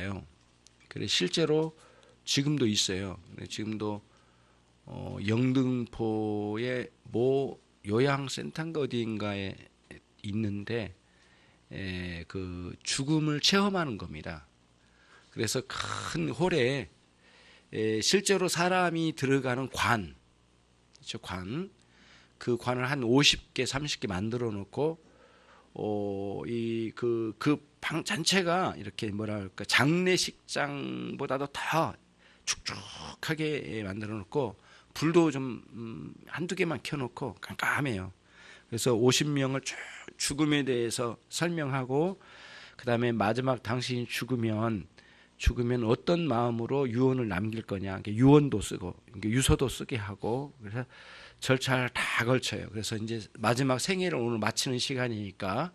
들어가요. 그래 실제로 지금도 있어요. 지금도 영등포의 모 요양센터인가 어디인가에 있는데 그 죽음을 체험하는 겁니다. 그래서 큰 홀에 실제로 사람이 들어가는 관, 그 관을 한 50개, 30개 만들어 놓고 그 방 전체가 이렇게 뭐랄까 장례식장보다도 더 축축하게 만들어 놓고 불도 좀 한두 개만 켜놓고 깜깜해요. 그래서 50명을 죽음에 대해서 설명하고 그 다음에 마지막 당신이 죽으면 어떤 마음으로 유언을 남길 거냐, 유언도 쓰고 유서도 쓰게 하고 그래서 절차를 다 걸쳐요. 그래서 이제 마지막 생애를 오늘 마치는 시간이니까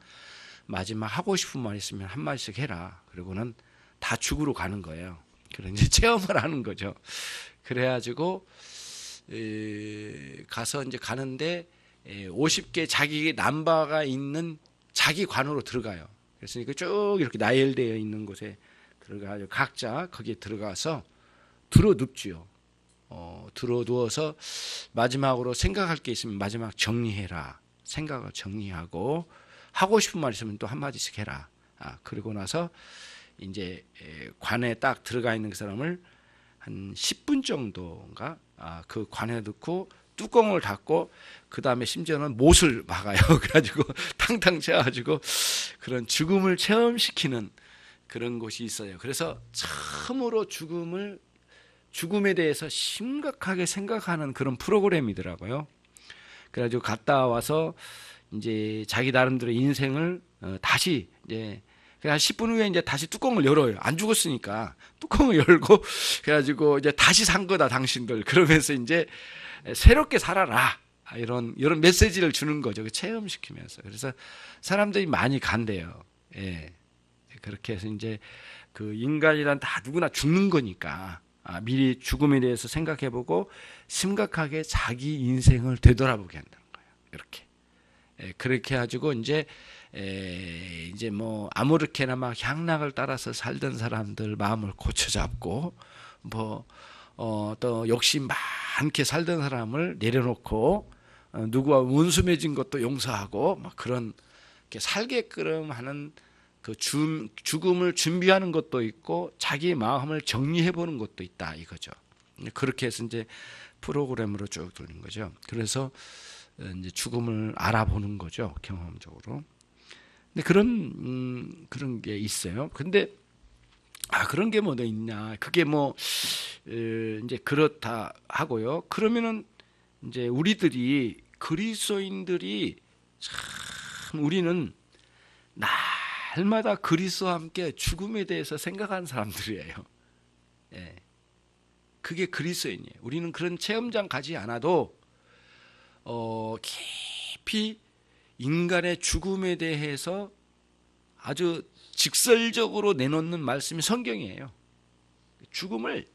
마지막 하고 싶은 말 있으면 한 마디씩 해라. 그리고는 다 죽으러 가는 거예요. 그래서 이제 체험을 하는 거죠. 그래가지고 가서 이제 가는데 50개 자기 남바가 있는 자기 관으로 들어가요. 그래서 쭉 이렇게 나열되어 있는 곳에 들어가서 각자 거기에 들어가서 들어눕지요. 들어누워서 마지막으로 생각할 게 있으면 마지막 정리해라. 생각을 정리하고 하고 싶은 말 있으면 또 한마디씩 해라. 그리고 나서 이제 관에 딱 들어가 있는 그 사람을 한 10분 정도인가 그 관에 넣고 뚜껑을 닫고 그 다음에 심지어는 못을 막아요. 그래가지고 탕탕 채워가지고 그런 죽음을 체험시키는 그런 곳이 있어요. 그래서 처음으로 죽음에 대해서 심각하게 생각하는 그런 프로그램이더라고요. 그래가지고 갔다 와서 이제 자기 나름대로 인생을 다시 이제 그냥 10분 후에 이제 다시 뚜껑을 열어요. 안 죽었으니까 뚜껑을 열고 그래가지고 이제 다시 산 거다 당신들 그러면서 이제 새롭게 살아라 이런 메시지를 주는 거죠. 체험시키면서. 그래서 사람들이 많이 간대요. 예. 그렇게 해서 이제 그 인간이란 다 누구나 죽는 거니까 미리 죽음에 대해서 생각해보고 심각하게 자기 인생을 되돌아보게 한다는 거예요. 이렇게. 그렇게 해가지고 이제 뭐 아무렇게나 막 향락을 따라서 살던 사람들 마음을 고쳐잡고 또 욕심 많게 살던 사람을 내려놓고 누구와 원수 맺은 것도 용서하고 막 그런 살게끔 하는 그 죽음을 준비하는 것도 있고 자기 마음을 정리해 보는 것도 있다 이거죠. 그렇게 해서 이제 프로그램으로 쭉 돌린 거죠. 그래서 이제 죽음을 알아보는 거죠, 경험적으로. 근데 그런 게 있어요. 근데 그런 게 뭐 있냐? 그게 뭐 이제 그렇다 하고요. 그러면은 이제 우리들이 그리스도인들이 참 우리는 날마다 그리스도와 함께 죽음에 대해서 생각하는 사람들이에요. 예. 그게 그리스도인이에요. 우리는 그런 체험장 가지 않아도 깊이 인간의 죽음에 대해서 아주 직설적으로 내놓는 말씀이 성경이에요. 죽음을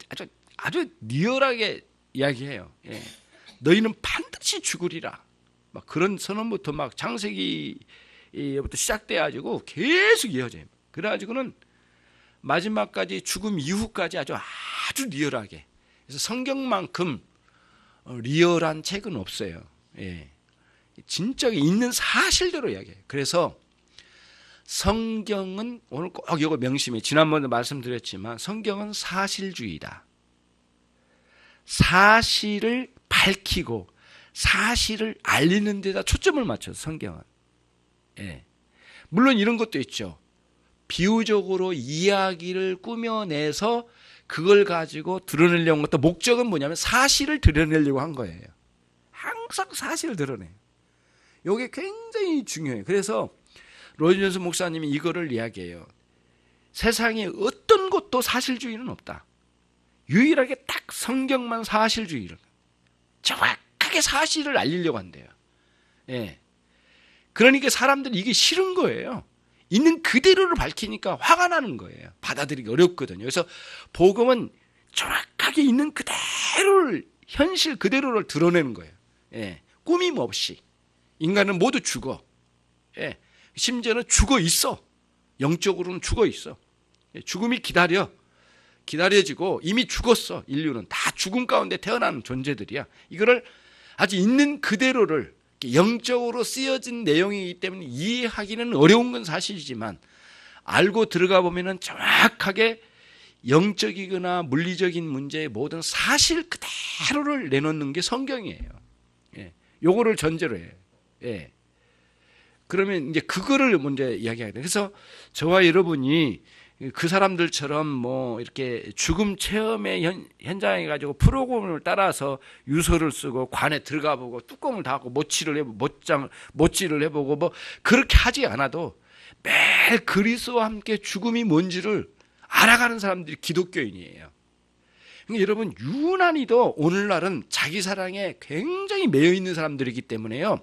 아주 리얼하게 이야기해요. 예. 너희는 반드시 죽으리라. 막 그런 선언부터 막 창세기부터 시작돼가지고 계속 이어져요. 그래가지고는 마지막까지 죽음 이후까지 아주 리얼하게. 그래서 성경만큼 리얼한 책은 없어요. 예. 진짜 있는 사실대로 이야기해요. 그래서 성경은 오늘 꼭 이거 명심해. 지난번에 말씀드렸지만 성경은 사실주의다. 사실을 밝히고 사실을 알리는 데다 초점을 맞춰서 성경은. 예. 물론 이런 것도 있죠. 비유적으로 이야기를 꾸며내서 그걸 가지고 드러내려고 한 것도 목적은 뭐냐면 사실을 드러내려고 한 거예요. 항상 사실을 드러내요. 이게 굉장히 중요해요. 그래서 로이존스 목사님이 이거를 이야기해요. 세상에 어떤 것도 사실주의는 없다. 유일하게 딱 성경만 사실주의를 정확하게 사실을 알리려고 한대요. 예. 그러니까 사람들이 이게 싫은 거예요. 있는 그대로를 밝히니까 화가 나는 거예요. 받아들이기 어렵거든요. 그래서 복음은 정확하게 있는 그대로를 현실 그대로를 드러내는 거예요. 예. 꾸밈 없이. 인간은 모두 죽어. 예. 심지어는 죽어 있어. 영적으로는 죽어 있어. 죽음이 기다려지고 이미 죽었어. 인류는 다 죽음 가운데 태어난 존재들이야. 이거를 아주 있는 그대로를 영적으로 쓰여진 내용이기 때문에 이해하기는 어려운 건 사실이지만 알고 들어가 보면은 정확하게 영적이거나 물리적인 문제의 모든 사실 그대로를 내놓는 게 성경이에요. 예. 요거를 전제로 해요. 예. 그러면 이제 그거를 먼저 이야기해야 돼요. 그래서 저와 여러분이 그 사람들처럼 뭐 이렇게 죽음 체험의 현장에 가지고 프로그램을 따라서 유서를 쓰고 관에 들어가 보고 뚜껑을 닫고 못질을 해보고 뭐 그렇게 하지 않아도 매일 그리스도와 함께 죽음이 뭔지를 알아가는 사람들이 기독교인이에요. 그러니까 여러분 유난히도 오늘날은 자기 사랑에 굉장히 매여 있는 사람들이기 때문에요.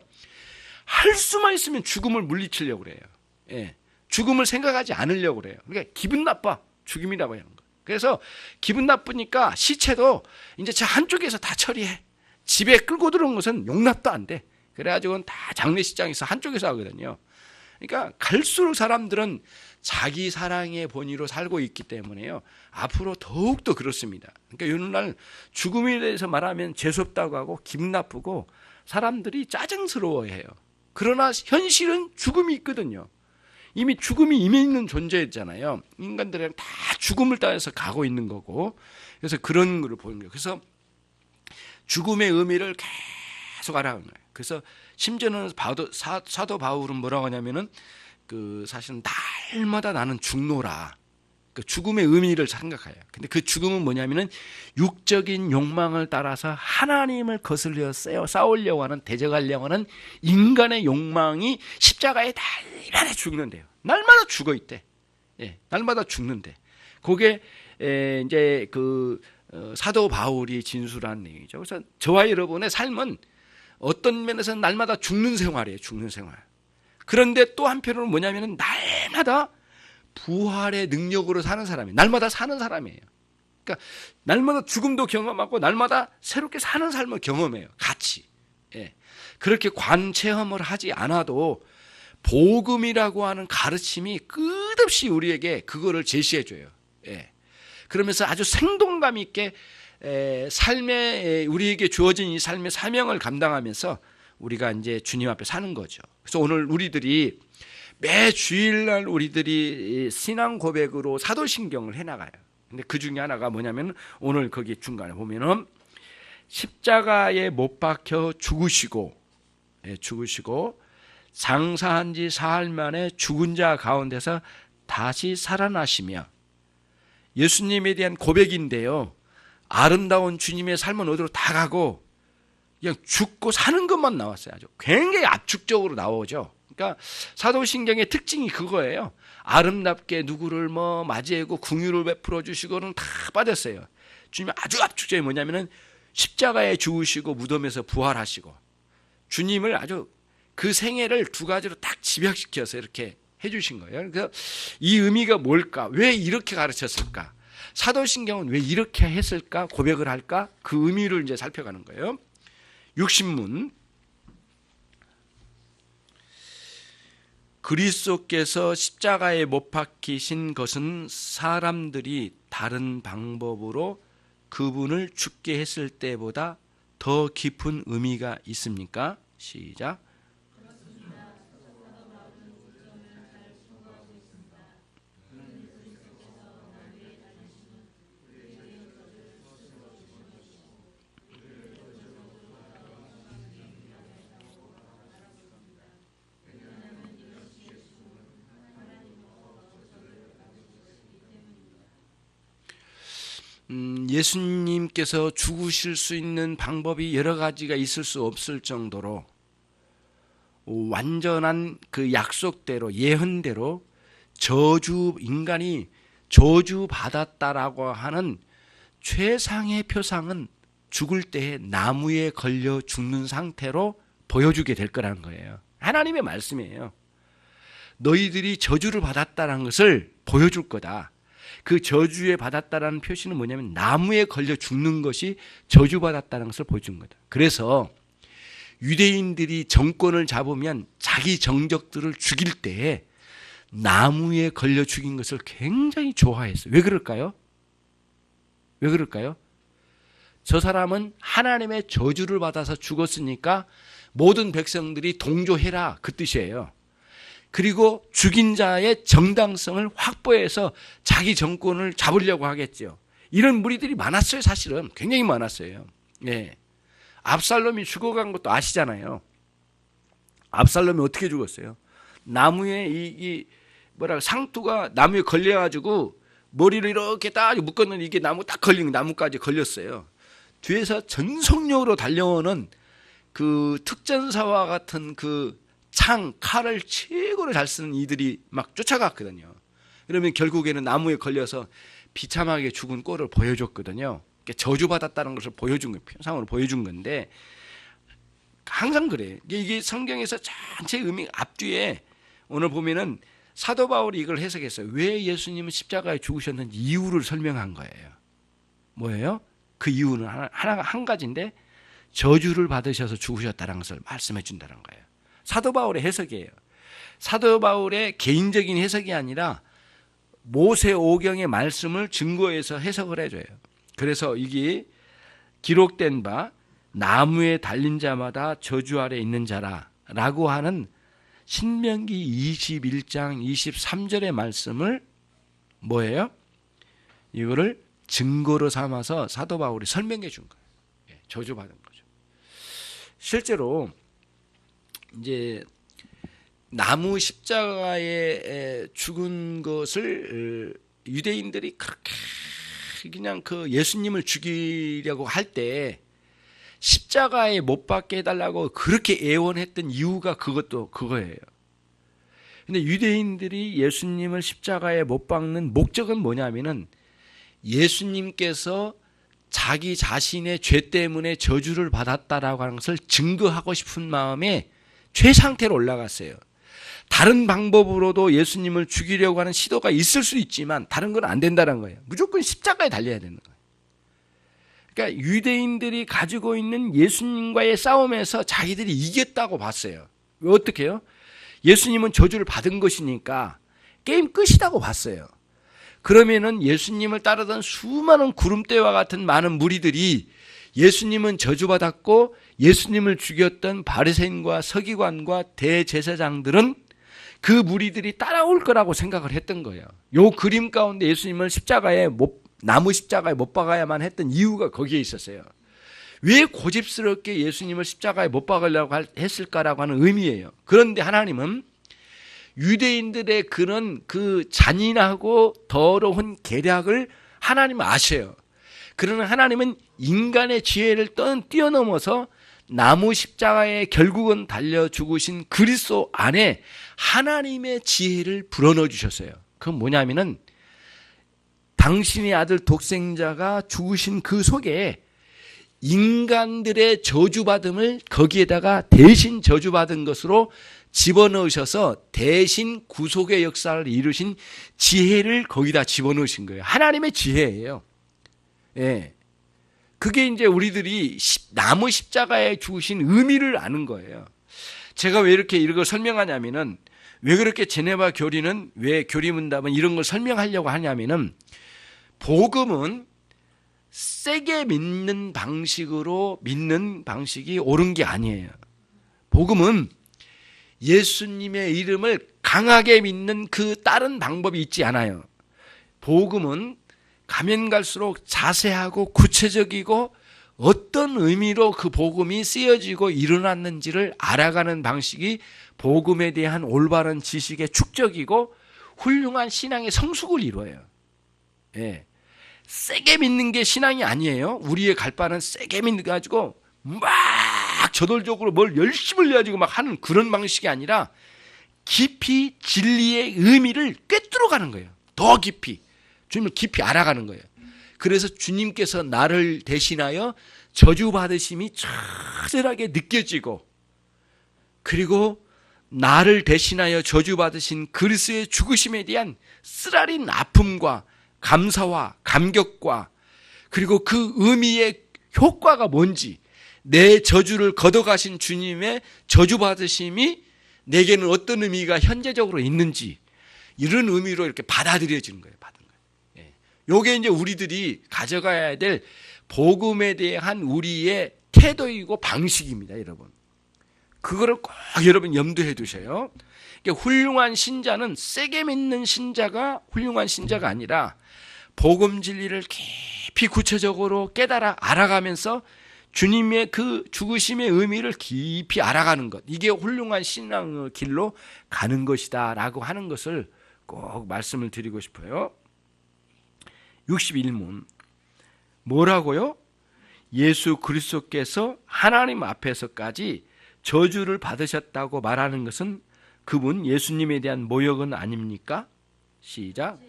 할 수만 있으면 죽음을 물리치려고 그래요. 예. 죽음을 생각하지 않으려고 그래요. 그러니까 기분 나빠. 죽음이라고 하는 거. 그래서 기분 나쁘니까 시체도 이제 저 한쪽에서 다 처리해. 집에 끌고 들어온 것은 용납도 안 돼. 그래가지고는 다 장례식장에서 한쪽에서 하거든요. 그러니까 갈수록 사람들은 자기 사랑의 본의로 살고 있기 때문에요. 앞으로 더욱더 그렇습니다. 그러니까 오늘날 죽음에 대해서 말하면 재수없다고 하고 기분 나쁘고 사람들이 짜증스러워해요. 그러나 현실은 죽음이 있거든요. 이미 죽음이 임해 있는 존재잖아요. 인간들은 다 죽음을 따라서 가고 있는 거고. 그래서 그런 걸 보는 거예요. 그래서 죽음의 의미를 계속 알아가는 거예요. 그래서 심지어는 사도 바울은 뭐라고 하냐면은 사실은 날마다 나는 죽노라. 그 죽음의 의미를 생각해요. 근데 그 죽음은 뭐냐면은 육적인 욕망을 따라서 하나님을 거슬려 싸우려고 하는, 대적하려고 하는 인간의 욕망이 십자가에 날마다 죽는데요. 날마다 죽어 있대. 예, 날마다 죽는데. 그게 이제 사도 바울이 진술한 내용이죠. 그래서 저와 여러분의 삶은 어떤 면에서는 날마다 죽는 생활이에요. 죽는 생활. 그런데 또 한편으로는 뭐냐면은 날마다 부활의 능력으로 사는 사람이에요. 날마다 사는 사람이에요. 그러니까 날마다 죽음도 경험하고 날마다 새롭게 사는 삶을 경험해요. 같이. 예. 그렇게 관체험을 하지 않아도 복음이라고 하는 가르침이 끝없이 우리에게 그거를 제시해 줘요. 예. 그러면서 아주 생동감 있게 우리에게 주어진 이 삶의 사명을 감당하면서 우리가 이제 주님 앞에 사는 거죠. 그래서 오늘 우리들이 매 주일날 우리들이 신앙 고백으로 사도신경을 해나가요. 근데 그 중에 하나가 뭐냐면 오늘 거기 중간에 보면은 십자가에 못 박혀 죽으시고 장사한 지 사흘 만에 죽은 자 가운데서 다시 살아나시며, 예수님에 대한 고백인데요. 아름다운 주님의 삶은 어디로 다 가고 그냥 죽고 사는 것만 나왔어요. 아주 굉장히 압축적으로 나오죠. 그러니까 사도신경의 특징이 그거예요. 아름답게 누구를 맞이하고 궁유를 베풀어 주시고는 다 빠졌어요. 주님이 아주 압축적이 뭐냐면은 십자가에 죽으시고 무덤에서 부활하시고, 주님을 아주 그 생애를 두 가지로 딱 집약시켜서 이렇게 해주신 거예요. 그래서 이 의미가 뭘까? 왜 이렇게 가르쳤을까? 사도신경은 왜 이렇게 했을까? 고백을 할까? 그 의미를 이제 살펴가는 거예요. 육신문. 그리스도께서 십자가에 못 박히신 것은 사람들이 다른 방법으로 그분을 죽게 했을 때보다 더 깊은 의미가 있습니까? 시작. 예수님께서 죽으실 수 있는 방법이 여러 가지가 있을 수 없을 정도로 완전한 그 약속대로, 예언대로 인간이 저주받았다라고 하는 최상의 표상은 죽을 때에 나무에 걸려 죽는 상태로 보여주게 될 거라는 거예요. 하나님의 말씀이에요. 너희들이 저주를 받았다는 것을 보여줄 거다. 그 저주에 받았다라는 표시는 뭐냐면 나무에 걸려 죽는 것이 저주받았다는 것을 보여준 거다. 그래서 유대인들이 정권을 잡으면 자기 정적들을 죽일 때에 나무에 걸려 죽인 것을 굉장히 좋아했어요. 왜 그럴까요? 왜 그럴까요? 저 사람은 하나님의 저주를 받아서 죽었으니까 모든 백성들이 동조해라, 그 뜻이에요. 그리고 죽인 자의 정당성을 확보해서 자기 정권을 잡으려고 하겠죠. 이런 무리들이 많았어요. 사실은 굉장히 많았어요. 예. 압살롬이 죽어간 것도 아시잖아요. 압살롬이 어떻게 죽었어요? 나무에 상투가 나무에 걸려가지고 머리를 이렇게 딱 묶었는데 이게 나무 딱 걸린 나무까지 걸렸어요. 뒤에서 전속력으로 달려오는 그 특전사와 같은 그 칼을 최고로 잘 쓰는 이들이 막 쫓아갔거든요. 그러면 결국에는 나무에 걸려서 비참하게 죽은 꼴을 보여줬거든요. 저주받았다는 것을 보여준 거예요. 표상으로 보여준 건데 항상 그래요. 이게 성경에서 전체 의미 앞뒤에 오늘 보면은 사도 바울이 이걸 해석했어요. 왜 예수님은 십자가에 죽으셨는지 이유를 설명한 거예요. 뭐예요? 그 이유는 한 가지인데 저주를 받으셔서 죽으셨다는 것을 말씀해 준다는 거예요. 사도 바울의 해석이에요. 사도 바울의 개인적인 해석이 아니라 모세오경의 말씀을 증거해서 해석을 해줘요. 그래서 이게 기록된 바 나무에 달린 자마다 저주 아래 있는 자라라고 하는 신명기 21장 23절의 말씀을 뭐예요? 이거를 증거로 삼아서 사도 바울이 설명해 준 거예요. 저주받은 거죠. 실제로 이제 나무 십자가에 죽은 것을 유대인들이 그렇게 그냥 그 예수님을 죽이려고 할 때 십자가에 못 박게 해달라고 그렇게 애원했던 이유가 그거예요. 근데 유대인들이 예수님을 십자가에 못 박는 목적은 뭐냐면은 예수님께서 자기 자신의 죄 때문에 저주를 받았다라고 하는 것을 증거하고 싶은 마음에 최상태로 올라갔어요. 다른 방법으로도 예수님을 죽이려고 하는 시도가 있을 수 있지만 다른 건 안 된다는 거예요. 무조건 십자가에 달려야 되는 거예요. 그러니까 유대인들이 가지고 있는 예수님과의 싸움에서 자기들이 이겼다고 봤어요. 왜 어떻게 해요? 예수님은 저주를 받은 것이니까 게임 끝이라고 봤어요. 그러면은 예수님을 따르던 수많은 구름대와 같은 많은 무리들이 예수님은 저주받았고 예수님을 죽였던 바리새인과 서기관과 대제사장들은 그 무리들이 따라올 거라고 생각을 했던 거예요. 요 그림 가운데 예수님을 나무 십자가에 못 박아야만 했던 이유가 거기에 있었어요. 왜 고집스럽게 예수님을 십자가에 못 박으려고 했을까라고 하는 의미예요. 그런데 하나님은 유대인들의 그런 그 잔인하고 더러운 계략을 하나님은 아셔요. 그러나 하나님은 인간의 지혜를 뛰어넘어서 나무 십자가에 결국은 달려 죽으신 그리스도 안에 하나님의 지혜를 불어넣어 주셨어요. 그건 뭐냐면은 당신의 아들 독생자가 죽으신 그 속에 인간들의 저주받음을 거기에다가 대신 저주받은 것으로 집어넣으셔서 대신 구속의 역사를 이루신 지혜를 거기다 집어넣으신 거예요. 하나님의 지혜예요. 예. 그게 이제 우리들이 나무 십자가에 죽으신 의미를 아는 거예요. 제가 왜 이렇게 이런 걸 설명하냐면은 왜 그렇게 제네바 교리는 왜 교리문답은 이런 걸 설명하려고 하냐면은 복음은 세게 믿는 방식으로 믿는 방식이 옳은 게 아니에요. 복음은 예수님의 이름을 강하게 믿는 그 다른 방법이 있지 않아요. 복음은 가면 갈수록 자세하고 구체적이고 어떤 의미로 그 복음이 쓰여지고 일어났는지를 알아가는 방식이 복음에 대한 올바른 지식의 축적이고 훌륭한 신앙의 성숙을 이루어요. 예. 세게 믿는 게 신앙이 아니에요. 우리의 갈 바는 세게 믿어가지고 막 저돌적으로 뭘 열심을 내가지고 막 하는 그런 방식이 아니라 깊이 진리의 의미를 꿰뚫어가는 거예요. 더 깊이. 주님을 깊이 알아가는 거예요. 그래서 주님께서 나를 대신하여 저주받으심이 처절하게 느껴지고 그리고 나를 대신하여 저주받으신 그리스도의 죽으심에 대한 쓰라린 아픔과 감사와 감격과 그리고 그 의미의 효과가 뭔지 내 저주를 걷어가신 주님의 저주받으심이 내게는 어떤 의미가 현재적으로 있는지 이런 의미로 이렇게 받아들여지는 거예요. 받은 거예요. 예. 요게 이제 우리들이 가져가야 될 복음에 대한 우리의 태도이고 방식입니다, 여러분. 그거를 꼭 여러분 염두해 두셔요. 그러니까 훌륭한 신자는 세게 믿는 신자가 훌륭한 신자가 아니라 복음 진리를 깊이 구체적으로 깨달아 알아가면서 주님의 그 죽으심의 의미를 깊이 알아가는 것, 이게 훌륭한 신앙의 길로 가는 것이다 라고 하는 것을 꼭 말씀을 드리고 싶어요. 61문 뭐라고요? 예수 그리스도께서 하나님 앞에서까지 저주를 받으셨다고 말하는 것은 그분 예수님에 대한 모욕은 아닙니까? 시작.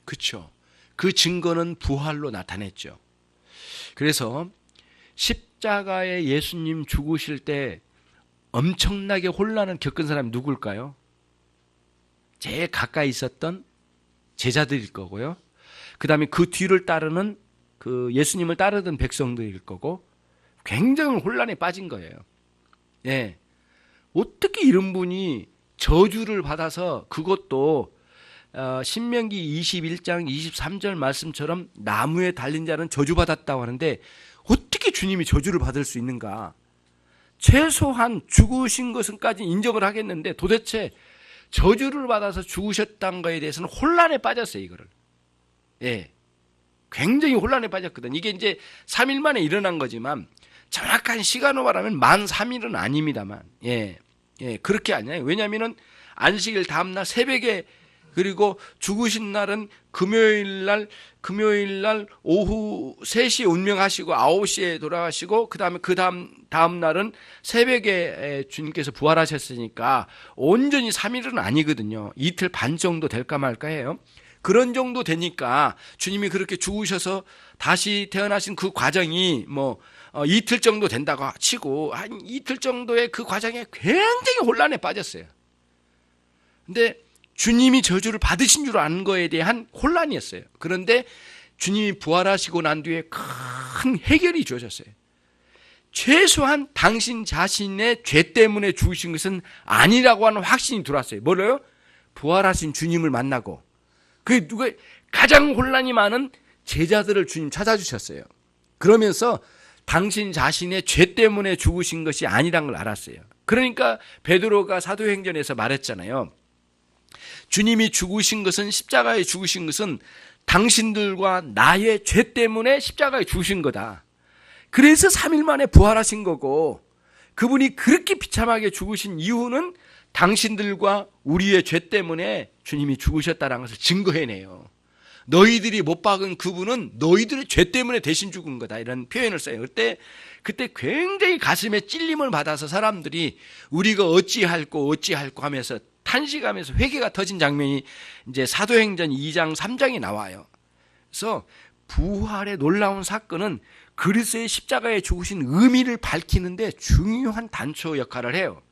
그렇죠. 그 증거는 부활로 나타냈죠. 그래서 십자가에 예수님 죽으실 때 엄청나게 혼란을 겪은 사람이 누굴까요? 제일 가까이 있었던 제자들일 거고요. 그 다음에 그 뒤를 따르는 그 예수님을 따르던 백성들일 거고 굉장히 혼란에 빠진 거예요. 예. 어떻게 이런 분이 저주를 받아서 그것도 신명기 21장 23절 말씀처럼 나무에 달린 자는 저주받았다고 하는데 어떻게 주님이 저주를 받을 수 있는가? 최소한 죽으신 것은까지 인정을 하겠는데 도대체 저주를 받아서 죽으셨다는 거에 대해서는 혼란에 빠졌어요, 이거를. 예. 굉장히 혼란에 빠졌거든. 이게 이제 3일 만에 일어난 거지만 정확한 시간으로 말하면 만 3일은 아닙니다만. 예. 예, 그렇게 아니에요. 왜냐면은 안식일 다음날 새벽에 그리고 죽으신 날은 금요일 날 오후 3시에 운명하시고 9시에 돌아가시고 그다음에 다음 날은 새벽에 주님께서 부활하셨으니까 온전히 3일은 아니거든요. 이틀 반 정도 될까 말까 해요. 그런 정도 되니까 주님이 그렇게 죽으셔서 다시 태어나신 그 과정이 이틀 정도 된다고 치고 한 이틀 정도의 그 과정에 굉장히 혼란에 빠졌어요. 근데 주님이 저주를 받으신 줄 아는 거에 대한 혼란이었어요. 그런데 주님이 부활하시고 난 뒤에 큰 해결이 주어졌어요. 최소한 당신 자신의 죄 때문에 죽으신 것은 아니라고 하는 확신이 들어왔어요. 뭐래요? 부활하신 주님을 만나고 그 누가 가장 혼란이 많은 제자들을 주님 찾아주셨어요. 그러면서 당신 자신의 죄 때문에 죽으신 것이 아니란 걸 알았어요. 그러니까 베드로가 사도행전에서 말했잖아요. 주님이 죽으신 것은 십자가에 죽으신 것은 당신들과 나의 죄 때문에 십자가에 죽으신 거다. 그래서 3일 만에 부활하신 거고 그분이 그렇게 비참하게 죽으신 이유는 당신들과 우리의 죄 때문에 주님이 죽으셨다는 것을 증거해내요. 너희들이 못 박은 그분은 너희들의 죄 때문에 대신 죽은 거다. 이런 표현을 써요. 그때 굉장히 가슴에 찔림을 받아서 사람들이 우리가 어찌할꼬 하면서 탄식하면서 회개가 터진 장면이 이제 사도행전 2장 3장에 나와요. 그래서 부활의 놀라운 사건은 그리스도의 십자가에 죽으신 의미를 밝히는데 중요한 단초 역할을 해요.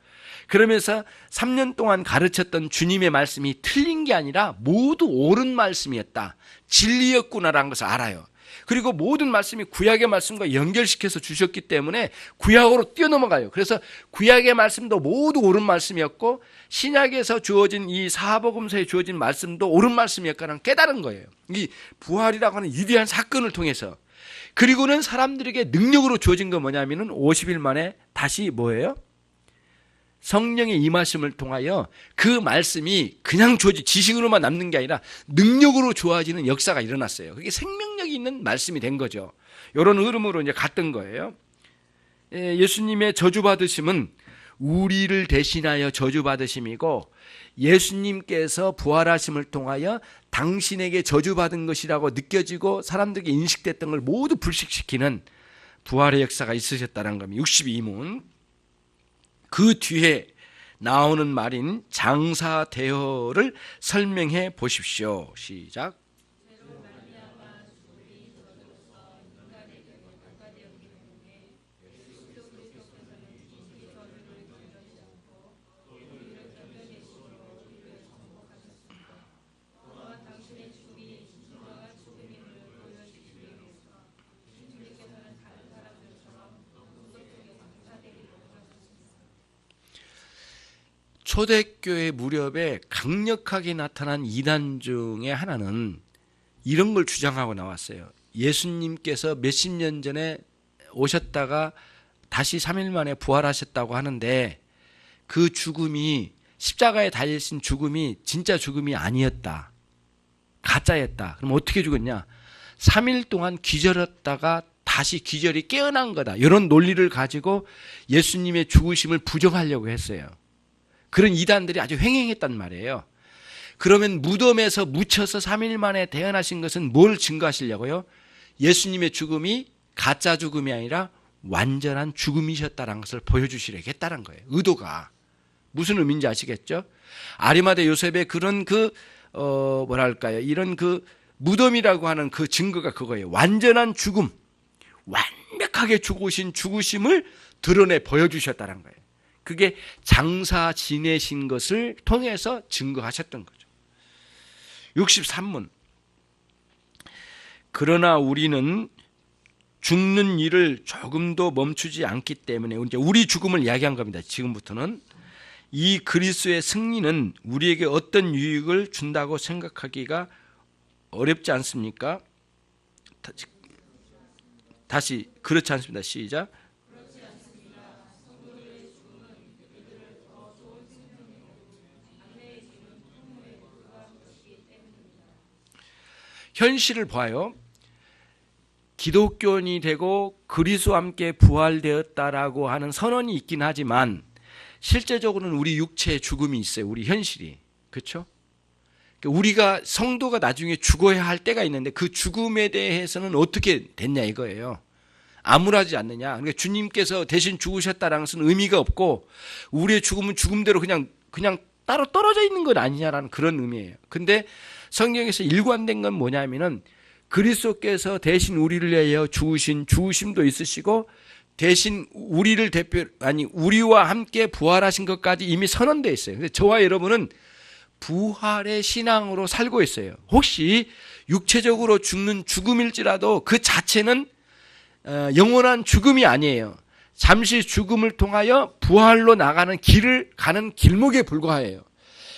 그러면서 3년 동안 가르쳤던 주님의 말씀이 틀린 게 아니라 모두 옳은 말씀이었다. 진리였구나라는 것을 알아요. 그리고 모든 말씀이 구약의 말씀과 연결시켜서 주셨기 때문에 구약으로 뛰어넘어가요. 그래서 구약의 말씀도 모두 옳은 말씀이었고 신약에서 주어진 이 사복음서에 주어진 말씀도 옳은 말씀이었다는 깨달은 거예요. 이 부활이라고 하는 위대한 사건을 통해서. 그리고는 사람들에게 능력으로 주어진 건 뭐냐면은 50일 만에 다시 뭐예요? 성령의 임하심을 통하여 그 말씀이 그냥 주어진 지식으로만 남는 게 아니라 능력으로 주어지는 역사가 일어났어요. 그게 생명력이 있는 말씀이 된 거죠. 이런 흐름으로 이제 갔던 거예요. 예수님의 저주받으심은 우리를 대신하여 저주받으심이고 예수님께서 부활하심을 통하여 당신에게 저주받은 것이라고 느껴지고 사람들에게 인식됐던 걸 모두 불식시키는 부활의 역사가 있으셨다는 겁니다. 62문. 그 뒤에 나오는 말인 장사대여를 설명해 보십시오. 시작. 초대교회 무렵에 강력하게 나타난 이단 중에 하나는 이런 걸 주장하고 나왔어요. 예수님께서 몇십 년 전에 오셨다가 다시 3일 만에 부활하셨다고 하는데 그 죽음이 십자가에 달리신 죽음이 진짜 죽음이 아니었다. 가짜였다. 그럼 어떻게 죽었냐? 3일 동안 기절했다가 다시 기절이 깨어난 거다. 이런 논리를 가지고 예수님의 죽으심을 부정하려고 했어요. 그런 이단들이 아주 횡행했단 말이에요. 그러면 무덤에서 묻혀서 3일 만에 태어나신 것은 뭘 증거하시려고요? 예수님의 죽음이 가짜 죽음이 아니라 완전한 죽음이셨다는 것을 보여주시려겠다는 거예요. 의도가. 무슨 의미인지 아시겠죠? 아리마대 요셉의 그런 뭐랄까요? 이런 무덤이라고 하는 그 증거가 그거예요. 완전한 죽음, 완벽하게 죽으신 죽으심을 드러내 보여주셨다는 거예요. 그게 장사 지내신 것을 통해서 증거하셨던 거죠. 63문. 그러나 우리는 죽는 일을 조금도 멈추지 않기 때문에, 이제 우리 죽음을 이야기한 겁니다. 지금부터는 이 그리스도의 승리는 우리에게 어떤 유익을 준다고 생각하기가 어렵지 않습니까? 다시 그렇지 않습니다. 시작. 현실을 봐요. 기독교인이 되고 그리스도와 함께 부활되었다라고 하는 선언이 있긴 하지만 실제적으로는 우리 육체의 죽음이 있어요. 우리 현실이. 그렇죠? 우리가 성도가 나중에 죽어야 할 때가 있는데 그 죽음에 대해서는 어떻게 됐냐 이거예요. 암울하지 않느냐. 그러니까 주님께서 대신 죽으셨다라는 것은 의미가 없고 우리의 죽음은 죽음대로 그냥 따로 떨어져 있는 건 아니냐라는 그런 의미예요. 근데 성경에서 일관된 건 뭐냐면은 그리스도께서 대신 우리를 위하여 죽으신 죽으심도 있으시고 대신 우리와 함께 부활하신 것까지 이미 선언되어 있어요. 근데 저와 여러분은 부활의 신앙으로 살고 있어요. 혹시 육체적으로 죽는 죽음일지라도 그 자체는 영원한 죽음이 아니에요. 잠시 죽음을 통하여 부활로 나가는 길을 가는 길목에 불과해요.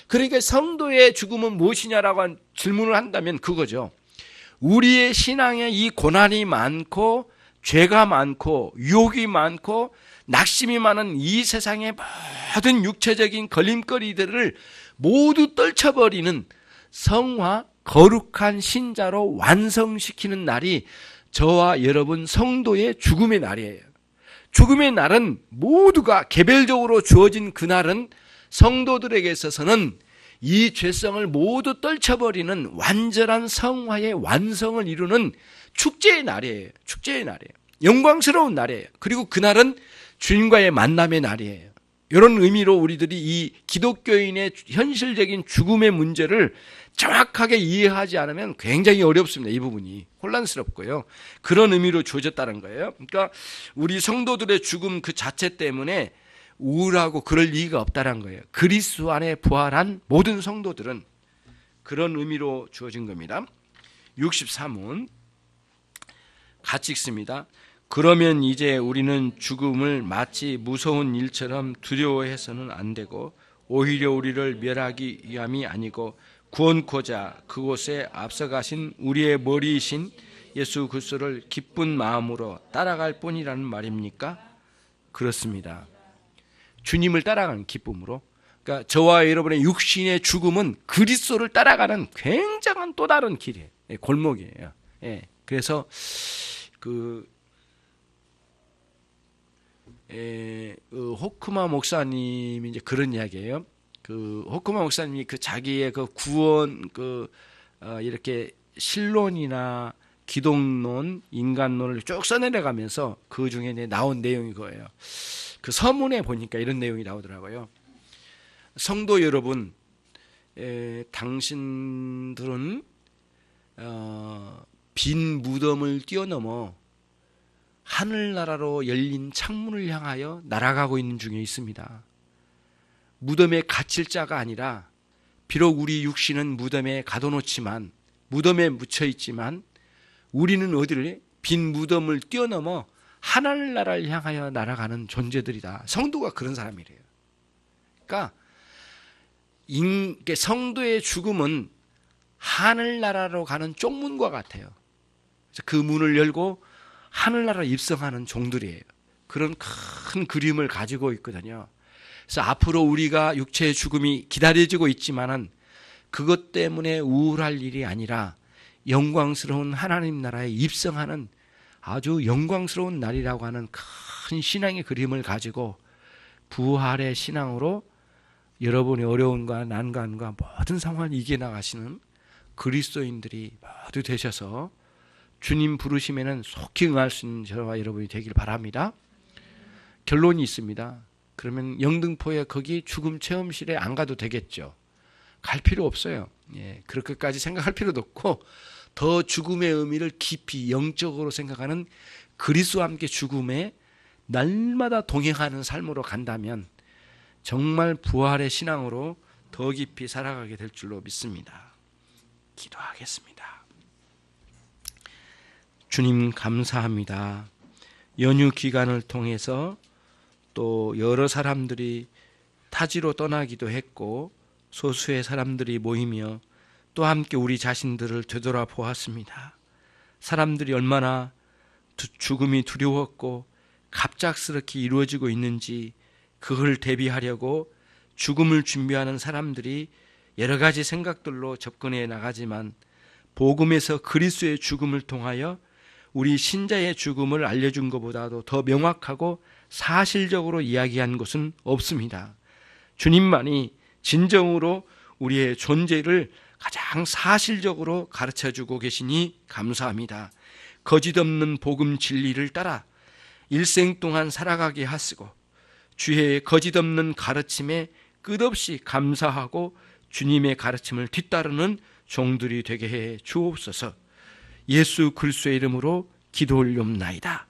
그러니까 성도의 죽음은 무엇이냐라고 질문을 한다면 그거죠. 우리의 신앙에 이 고난이 많고 죄가 많고 유혹이 많고 낙심이 많은 이 세상의 모든 육체적인 걸림거리들을 모두 떨쳐버리는 성화 거룩한 신자로 완성시키는 날이 저와 여러분 성도의 죽음의 날이에요. 죽음의 날은 모두가 개별적으로 주어진 그날은 성도들에게 있어서는 이 죄성을 모두 떨쳐버리는 완전한 성화의 완성을 이루는 축제의 날이에요. 축제의 날이에요. 영광스러운 날이에요. 그리고 그날은 주님과의 만남의 날이에요. 이런 의미로 우리들이 이 기독교인의 현실적인 죽음의 문제를 정확하게 이해하지 않으면 굉장히 어렵습니다. 이 부분이 혼란스럽고요. 그런 의미로 주어졌다는 거예요. 그러니까 우리 성도들의 죽음 그 자체 때문에 우울하고 그럴 이유가 없다는 거예요. 그리스도 안에 부활한 모든 성도들은 그런 의미로 주어진 겁니다. 63문 같이 읽습니다. 그러면 이제 우리는 죽음을 마치 무서운 일처럼 두려워해서는 안 되고 오히려 우리를 멸하기 위함이 아니고 구원코자 그곳에 앞서가신 우리의 머리이신 예수 그리스도를 기쁜 마음으로 따라갈 뿐이라는 말입니까? 그렇습니다. 주님을 따라가는 기쁨으로. 그러니까 저와 여러분의 육신의 죽음은 그리스도를 따라가는 굉장한 또 다른 길이에요. 골목이에요. 그래서 호크마 목사님이 이제 그런 이야기예요. 호크마 목사님이 자기의 구원 이렇게 신론이나 기독론, 인간론을 쭉 써내려가면서 그 중에 나온 내용이 그거예요. 그 서문에 보니까 이런 내용이 나오더라고요. 성도 여러분, 당신들은 빈 무덤을 뛰어넘어 하늘나라로 열린 창문을 향하여 날아가고 있는 중에 있습니다. 무덤에 갇힐 자가 아니라 비록 우리 육신은 무덤에 가둬놓지만 무덤에 묻혀있지만 우리는 어디를 빈 무덤을 뛰어넘어 하늘나라를 향하여 날아가는 존재들이다. 성도가 그런 사람이래요. 그러니까 성도의 죽음은 하늘나라로 가는 쪽문과 같아요. 그래서 그 문을 열고 하늘나라 입성하는 종들이에요. 그런 큰 그림을 가지고 있거든요. 그래서 앞으로 우리가 육체의 죽음이 기다려지고 있지만은 그것 때문에 우울할 일이 아니라 영광스러운 하나님 나라에 입성하는 아주 영광스러운 날이라고 하는 큰 신앙의 그림을 가지고 부활의 신앙으로 여러분의 어려움과 난관과 모든 상황을 이겨나가시는 그리스도인들이 모두 되셔서 주님 부르심에는 속히 응할 수 있는 저와 여러분이 되길 바랍니다. 결론이 있습니다. 그러면 영등포에 거기 죽음 체험실에 안 가도 되겠죠. 갈 필요 없어요. 그렇게까지 생각할 필요도 없고 더 죽음의 의미를 깊이 영적으로 생각하는 그리스도와 함께 죽음에 날마다 동행하는 삶으로 간다면 정말 부활의 신앙으로 더 깊이 살아가게 될 줄로 믿습니다. 기도하겠습니다. 주님 감사합니다. 연휴 기간을 통해서 또 여러 사람들이 타지로 떠나기도 했고 소수의 사람들이 모이며 또 함께 우리 자신들을 되돌아보았습니다. 사람들이 얼마나 죽음이 두려웠고 갑작스럽게 이루어지고 있는지 그걸 대비하려고 죽음을 준비하는 사람들이 여러 가지 생각들로 접근해 나가지만 복음에서 그리스도의 죽음을 통하여 우리 신자의 죽음을 알려준 것보다도 더 명확하고 사실적으로 이야기한 것은 없습니다. 주님만이 진정으로 우리의 존재를 가장 사실적으로 가르쳐주고 계시니 감사합니다. 거짓없는 복음 진리를 따라 일생 동안 살아가게 하시고 주의 거짓없는 가르침에 끝없이 감사하고 주님의 가르침을 뒤따르는 종들이 되게 해 주옵소서. 예수 그리스도의 이름으로 기도 올리옵나이다.